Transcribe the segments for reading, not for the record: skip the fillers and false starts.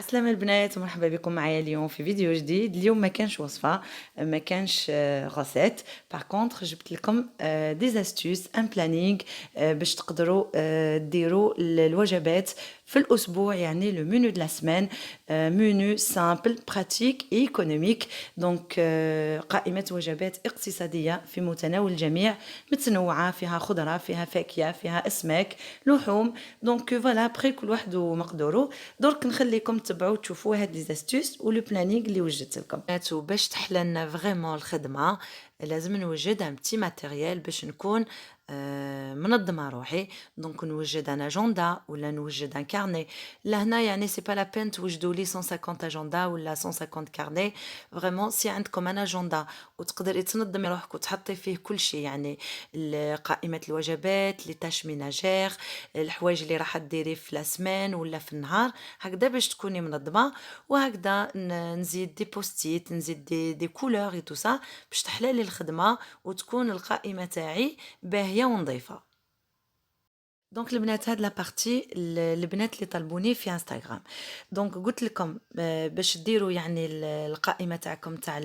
عسلامة البنات ومرحبا بكم معايا اليوم في فيديو جديد. اليوم ما كانش وصفة، ما كانش غاسيت. باغ كونطخ جبت لكم دي زاستوس ان بلانينغ باش تقدروا ديروا الوجبات في الاسبوع، يعني لو منو دو لا سمان. منو سامبل براتيك ايكونوميك. دونك قائمة وجبات اقتصادية في متناول الجميع، متنوعة، فيها خضرة، فيها فاكهة، فيها اسماك، لحوم. دونك فوالا بخي كل واحد ومقدورو. درك نخليكم تتبعوا تشوفوا هاد لي زاستوس ولو بلانينغ اللي وجدت لكم. باش تحللنا فريمون الخدمه لازم نوجد ان بتي ماتيريال باش نكون منظمه روحي. دونك نوجد ان اجندا ولا نوجد ان كارني. لهنا يعني سي با لا بين توجدوا لي 150 اجندا ولا 150 كارني. فريمون سي عندكم ان اجندا وتقدري تنظمي روحك وتحطي فيه كل شيء، يعني قائمه الوجبات، لي تاش ميناجير، الحوايج اللي راح ديري في لا سمان ولا في النهار، هكذا باش تكوني منظمه. وهكذا نزيد دي بوستيت، نزيد دي كولور اي تو سا باش تحلالي الخدمه وتكون القائمه تاعي باهيه ونظيفه. دونك البنات هاد لا بارتي البنات اللي طلبوني في انستغرام. دونك قلت لكم باش ديروا يعني القائمه تاعكم تاع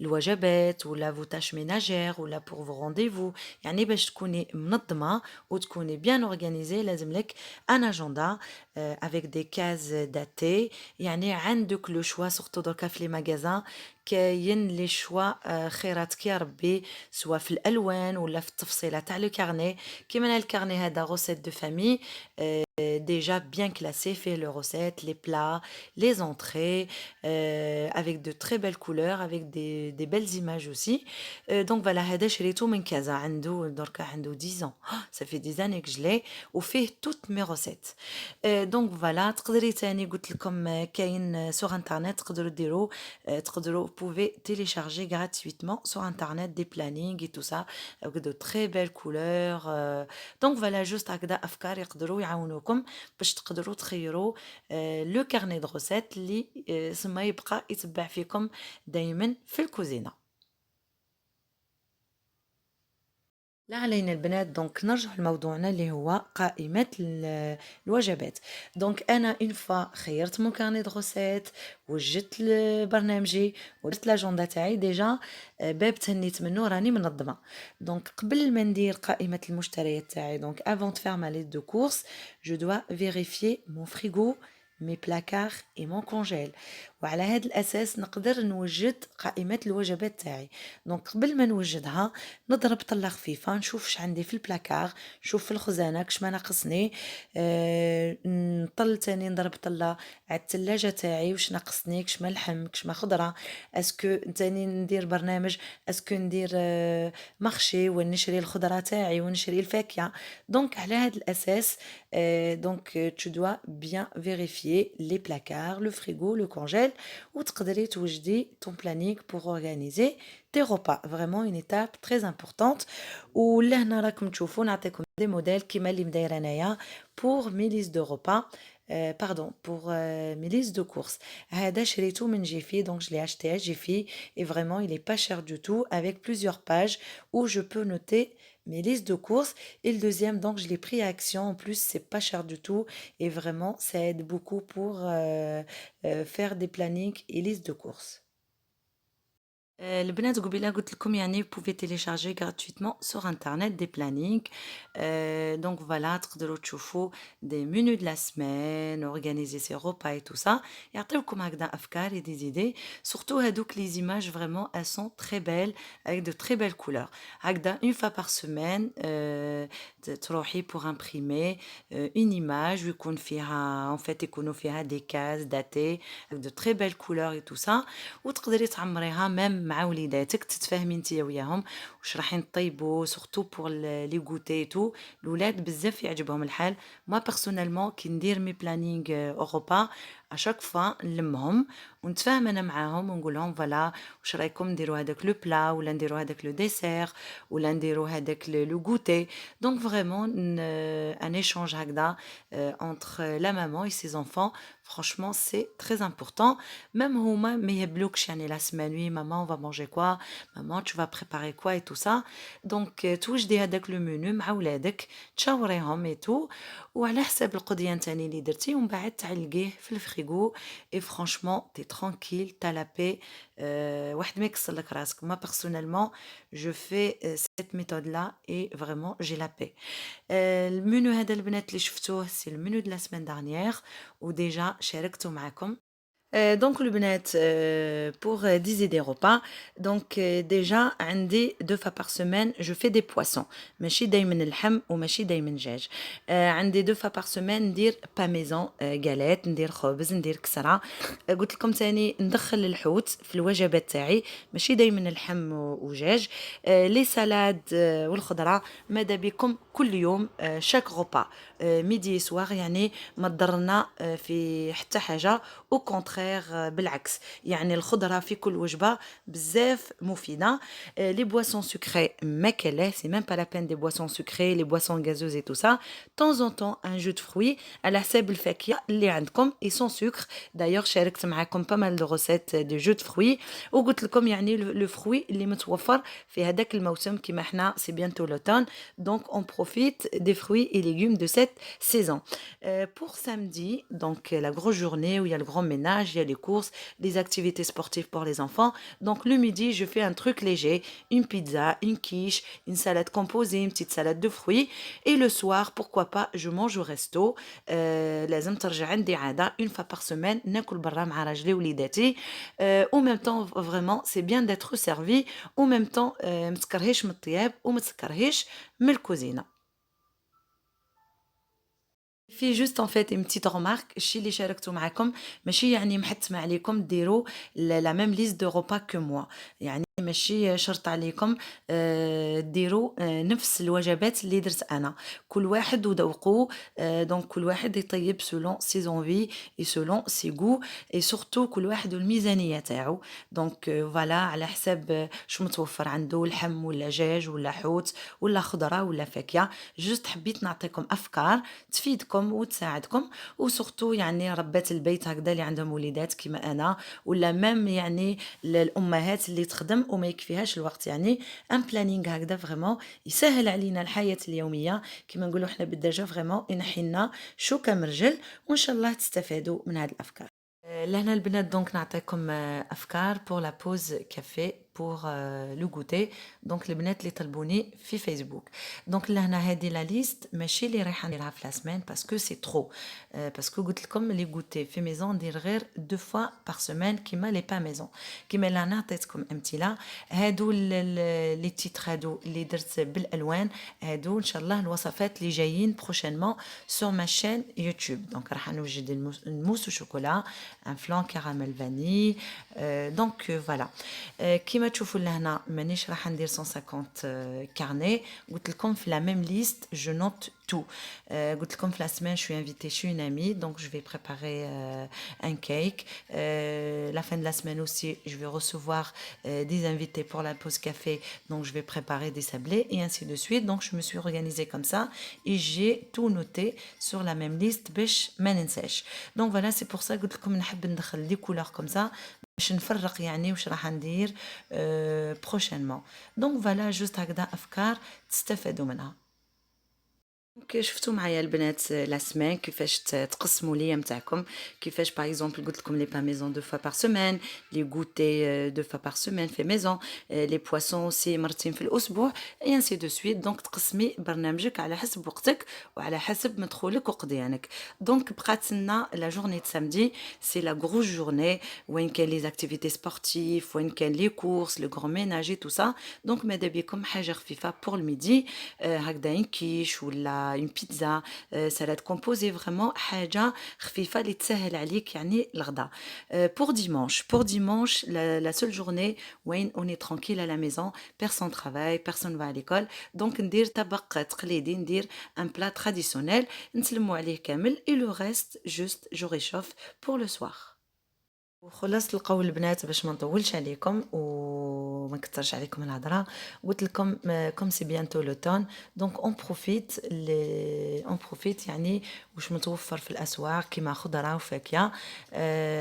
الوجبات ولا فوتاش ميناجير ولا بور فو رونديفو، يعني باش تكوني منظمه وتكوني بيان اورغانيزي لازم لك ان اجندا افيك دي كاز داتي. يعني عندك لو شوا سورتو دوكا في لي ماغازان كاين لي شوا خيراتك يا ربي، سواء في الالوان ولا في التفصيله تاع لو كارني. كيما الكارني هذا غوسيت دو فامي déjà bien classé, fait les recettes, les plats, les entrées, avec de très belles couleurs, avec des belles images aussi. Donc voilà, هذا شريته من كذا، عنده دركا عنده 10 ans. Ça fait 10 années que je l'ai وفيه toutes mes recettes. Donc voilà، تقدري تاني قلت لكم كاين sur internet تقدروا ديروا تقدروا vous pouvez télécharger gratuitement sur internet des plannings et tout ça avec de très belles couleurs. Donc voilà juste هكذا افكار يقدروا يعاونوكم باش تقدروا تخيروا لو كارني دو روسيت اللي سما يبقى يتبع فيكم دائما في الكوزينه. لا علينا البنات، دونك نرجع لموضوعنا اللي هو قائمة الوجبات. دونك أنا اون فوا خيرت مون كارني دو روسيت، وجدت برنامجي ودرت لاجوندا تاعي ديجا، باب تهنيت منه راني منظمة. دونك قبل ما ندير قائمة المشتريات تاعي، دونك افون دو فير ما ليست دو كورس جو دوا فيريفيي مون فريغو، مي بلاكار اي مون كونجيل. وعلى هذا الاساس نقدر نوجد قائمة الوجبات تاعي. دونك قبل ما نوجدها نضرب طلة خفيفة، نشوف اش عندي في البلاكار، نشوف في الخزانة كش ما ناقصني. نطل تاني نضرب طلة على الثلاجة تاعي واش ناقصني، كش ما لحم كش ما خضرة. اسكو تاني ندير برنامج، اسكو ندير مارشي وين نشري الخضرة تاعي ونشري الفاكهة. دونك على هذا الاساس دونك tu dois bien vérifier les placards, le frigo, le congèle وتقدري توجدي ton planning pour organiser tes repas. Vraiment une étape très importante. ولهنا راكم تشوفوا نعطيكم دي موديل كيما اللي مدايره انايا pour mes listes de repas. Pardon, pour mes listes de courses. هذا شريته من جيفي، donc je l'ai acheté à Jiffy et vraiment il est pas cher du tout, avec plusieurs pages où je peux noter mes listes de courses. Et le deuxième, donc je l'ai pris à Action, en plus c'est pas cher du tout et vraiment ça aide beaucoup pour faire des plannings et listes de courses. البنات قبيله قلت لكم يعني بوفي تيليشارجي غراتويتمون سور انترنت دي بلانينغ. دونك فوالا تقدروا تشوفوا دي منو دو لا سمان، اورغانيزي سي روبا اي تو سا، يعطيوكم هكذا افكار اي دي زيدي. سورتو هادوك لي زيماج فريمون elles sont très belles avec de très belles couleurs. هكذا une fois par semaine تروحي pour imprimer une image ويكون فيها en fait يكونوا فيها des cases datées avec de très belles couleurs et tout ça. وتقدري تعمريها ميم مع وليداتك، تتفاهمي نتيا وياهم واش رايحين طيبوا، سورتو بور لي غوتي تو. الولاد بزاف يعجبهم الحال. ما بيرسونيلمون كي ندير مي بلانينغ اوروبا اشاك فوا نلمهم ونتفاهم انا معاهم ونقول لهم فوالا واش رايكم نديروا هذاك لو بلا ولا نديروا هذاك لو ديسير ولا نديروا هذاك لو غوتي. دونك فريمون ان ايشانج هكذا entre la maman et ses enfants. Franchement, c'est très important. Même هما ما يهبلوكش يعني la semaine, oui, maman, on va manger quoi? Maman, tu vas préparer quoi et tout ça. Donc, توجدي هذاك le menu مع ولادك، تشاوريهم et tout. وعلى حساب القضية نتاعي اللي درتي ومن بعد تعلقيه في الفريغو et franchement, t'es tranquille, t'as la paix. واحد ما يكسر لك راسك. Moi, personnellement, je fais cette méthode-là et vraiment, j'ai la paix. المنيو هذا البنات اللي شفتوه سي المنيو de la semaine dernière وديجا شاركته معكم. Donc le بنات pour diviser des repas donc déjà عندي 2 fois par semaine je fais des poissons ماشي دايما اللحم وماشي دايما دجاج. عندي 2 fois par semaine ندير با ميزون galette ندير خبز ندير كسرة. قلت لكم تاني ندخل الحوت في الوجبات تاعي ماشي دايما اللحم ودجاج. لي سالاد والخضرة ماذا بكم كل يوم chaque repas midi et soir يعني ما تضرنا في حتى حاجة au contraire بالعكس يعني الخضرة في كل وجبة بزاف مفيدة. les boissons sucrées ما كاله c'est même pas la peine des boissons sucrées les boissons gazeuses et tout ça de temps en temps un jus de fruits على حساب الفاكهة اللي عندكم et sans sucre. d'ailleurs شاركت معكم pas mal de recettes de jus de fruits وقلت لكم يعني le fruit اللي متوفر في هذاك الموسم كيما احنا c'est bientôt l'automne donc on profite des fruits et légumes de cette saison. Pour samedi donc la grosse journée où il y a le grand ménage, il y a les courses, les activités sportives pour les enfants. Donc le midi, je fais un truc léger, une pizza, une quiche, une salade composée, une petite salade de fruits. Et le soir, pourquoi pas, je mange au resto. لازم ترجع عندي عادة une fois par semaine ناكل برا مع راجلي وليداتي. En même temps, vraiment, c'est bien d'être servi. En même temps, ما تسكرهيش من الطياب وما تسكرهيش من الكوزينة. في جوست ان فيت une petite remarque الشي اللي شاركته معكم ماشي يعني محتمة عليكم ديروا لا ميم ليست دو روبا كو موا يعني ماشي شرط عليكم ديروا نفس الوجبات اللي درت انا كل واحد وذوقه. دونك كل واحد يطيب سولون سي زونفي اي سولون سي غو اي سورتو كل واحد والميزانيه تاعو. دونك فوالا على حساب شو متوفر عنده لحم ولا دجاج ولا حوت ولا خضره ولا فاكهه. جوست حبيت نعطيكم افكار تفيدكم وتساعدكم وسورتو يعني ربات البيت هكذا اللي عندهم وليدات كيما انا ولا مام يعني الامهات اللي تخدم وما يكفيهاش الوقت يعني ان بلانينغ هكذا فريمون يسهل علينا الحياه اليوميه كيما نقولوا احنا بالدارجه فريمون ينحي لنا شو كمرجل وان شاء الله تستفادوا من هذه الافكار. لهنا البنات دونك نعطيكم افكار بور لا بوز كافي pour le goûter. Donc البنات اللي طلبوني في فيسبوك دونك لهنا هذه لا ليست ماشي اللي رايحه نديرها في لا سيمين باسكو سي ترو باسكو قلت لكم لي غوتي في ميزون ندير غير دو فوا بار سيمين كيما لي با ميزون كيما اللي انا عطيتكم امثله. هادو لي تيتر هادو اللي درت بالالوان هادو ان شاء الله الوصفات اللي جايين بروشينمون سور ما شين يوتيوب. دونك راح نوجد الموس وشوكولا ان فلان كراميل فاني. دونك فوالا كيما تشوفوا لهنا مانيش راح ندير 150 كارني قلت لكم في لا ميم ليست جو نوت tout. قلت لكم في la semaine je suis invitée chez une amie donc je vais préparer un cake. La fin de la semaine aussi je vais recevoir des invités pour la pause café donc je vais préparer des sablés et ainsi de suite. Donc je me suis organisée comme ça et j'ai tout noté sur la même liste باش ما ننساش. Donc voilà c'est pour ça قلت لكم نحب ندخل دي couleurs comme ça باش نفرق يعني واش راح ندير prochainement. Donc voilà juste هكذا افكار تستفادوا منها. شفتوا معايا البنات لا سمان كيفاش تقسموا الايام تاعكم كيفاش باغ اكزومبل قلت لكم لي با ميزون دو فوا بار سيمين لي غوتي دو فوا بار سيمين في ميزون لي بواسون سي مرتين في الاسبوع اي انسي دو سويت. دونك تقسمي برنامجك على حسب وقتك وعلى حسب مدخولك وقضيانك. دونك بقات لنا لا جورني سامدي سي لا غروس جورني وين كاين لي اكتيفيتي سبورتيف وين كاين لي كورس لو غران ميناج تو سا. دونك ماذا بكم حاجه خفيفه بور الميدي هكذا كيش ولا une pizza salade composée vraiment حاجة خفيفة اللي تسهل عليك يعني الغداء. pour dimanche la seule journée وين on est tranquille à la maison personne travaille personne va à l'école donc ندير طبق تقليدي ندير un plat traditionnel نسلموا عليه كامل et le reste juste je réchauffe pour le soir. وخلصت القول البنات باش ما نطولش عليكم و وما نكثرش عليكم الهضره. قلت لكم كوم سي بيانتو لوتون، دونك اون بروفيت يعني واش متوفر في الاسواق كيما خضره وفاكهه.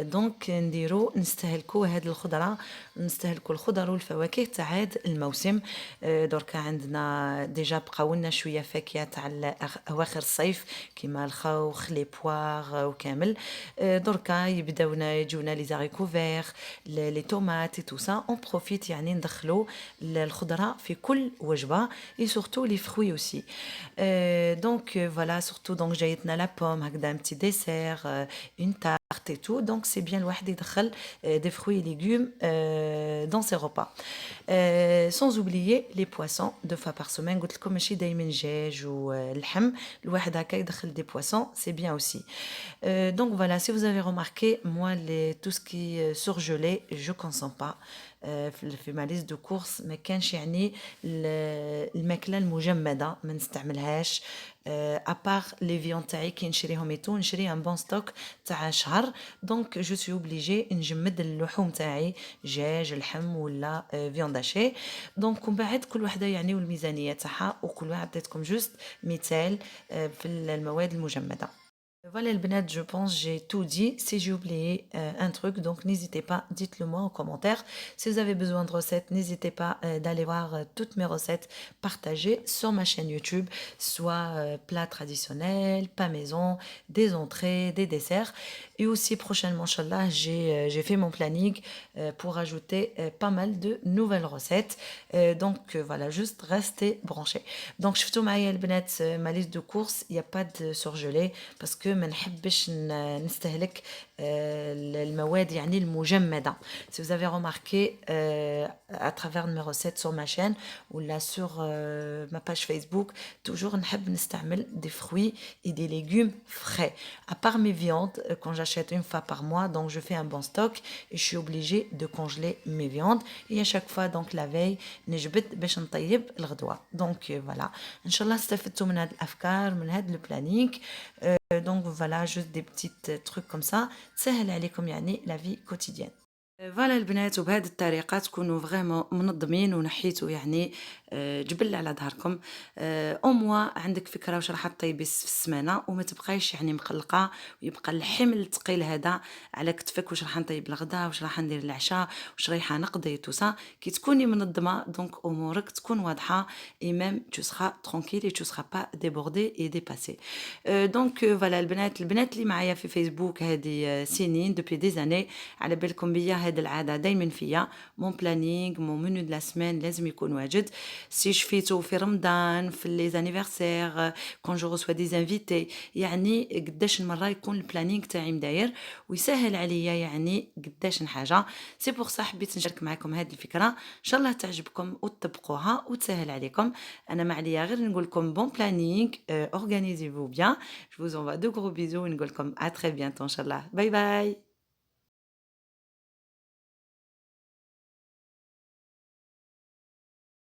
دونك نديرو نستهلكوا هاد الخضره، نستهلكوا الخضر والفواكه تاع هاد الموسم. دركا عندنا ديجا بقاو لنا شويه فاكهه تاع اواخر الصيف كيما الخوخ لي بواغ وكامل. دركا يبداونا يجونا لي زاريكو فيغ لي طوماط تو سا. اون بروفيت يعني ندخلو الخضره في كل وجبه، اي سورتو لي فروي اوسي. دونك فوالا سورتو دونك جايتنا لا بوم هكذا un petit dessert, une tarte et tout, donc c'est bien الواحد يدخل des fruits et légumes dans ses repas. Sans oublier les poissons 2 fois par semaine. قلت لكم ماشي دايما دجاج واللحم، الواحد هكا يدخل des poissons, c'est bien aussi. Donc voilà, si vous avez remarqué, moi tout ce qui est surgelé, je consomme pas. في ما ليست دو كورس ما كانش يعني الماكله المجمده ما نستعملهاش. ابار لي فيون تاعي كي نشريهم ايتو نشري ان بون ستوك تاع شهر، دونك جو سوي اوبليجي نجمد اللحوم تاعي، دجاج لحم ولا فيون داشي. دونك ومن بعد كل وحده يعني والميزانيه تاعها، وكل واحد عطيتكم جوست مثال في المواد المجمده. Voilà les bnat, je pense j'ai tout dit. Si j'ai oublié un truc, donc n'hésitez pas, dites-le moi en commentaire. Si vous avez besoin de recettes, n'hésitez pas d'aller voir toutes mes recettes partagées sur ma chaîne YouTube, soit plats traditionnels, pas maison, des entrées, des desserts. Et aussi prochainement, Inch'Allah, j'ai fait mon planning pour ajouter pas mal de nouvelles recettes. Donc voilà, juste restez branchés. Donc je fais معايا البنات ma liste de courses, il n'y a pas de surgelé parce que ما نحبش نستهلك المواد يعني المجمدة. Si vous avez remarqué à travers mes recettes sur ma chaîne ou là sur ma page Facebook, toujours نحب نستعمل des fruits et des légumes frais. À part mes viandes, quand j'achète une fois par mois, donc je fais un bon stock et je suis obligée de congeler mes viandes. Et à chaque fois, donc la veille, نجبد باش نطيب الغدوة. Donc voilà. إن شاء الله استفدتوا من هاد الأفكار من هاد البلانينغ. Donc voilà, juste des petits trucs comme ça. تسهل عليكم يعني la vie quotidienne. فوالا البنات، وبهذه الطريقه تكونوا فريمون منظمين ونحيتوا يعني جبل على ظهركم. او موا عندك فكره واش راح طيبي في السمانه وما تبقايش يعني مقلقه ويبقى الحمل الثقيل هذا على كتفك. واش راح نطيب الغداء، واش راح ندير العشاء، واش رايحه نقضي توسا. كي تكوني منظمه دونك امورك تكون واضحه اي ميم تو سرا ترونكيل اي تو سرا با ديبوردي اي ديباسي. دونك فوالا البنات اللي معايا في فيسبوك هذه سنين دوبي دي زاني، على بالكم بيا هاد العاده دائما فيا. مون بلانينغ مون منو دو لا سمان لازم يكون واجد. سي شفيتو في رمضان، في لي زانيفرسير، كون جو ريسوا دي انفيتي، يعني قداش المره يكون البلانينغ تاعي مداير ويسهل عليا يعني قداش حاجه. سي بور صح حبيت نشارك معكم هذه الفكره، ان شاء الله تعجبكم وتطبقوها وتسهل عليكم. انا ما عليا غير نقول لكم بون بلانينغ، اورغانيزيفو بيان. Je vous envoie de gros bisous et نقول لكم à très bientôt ان شاء الله. باي باي.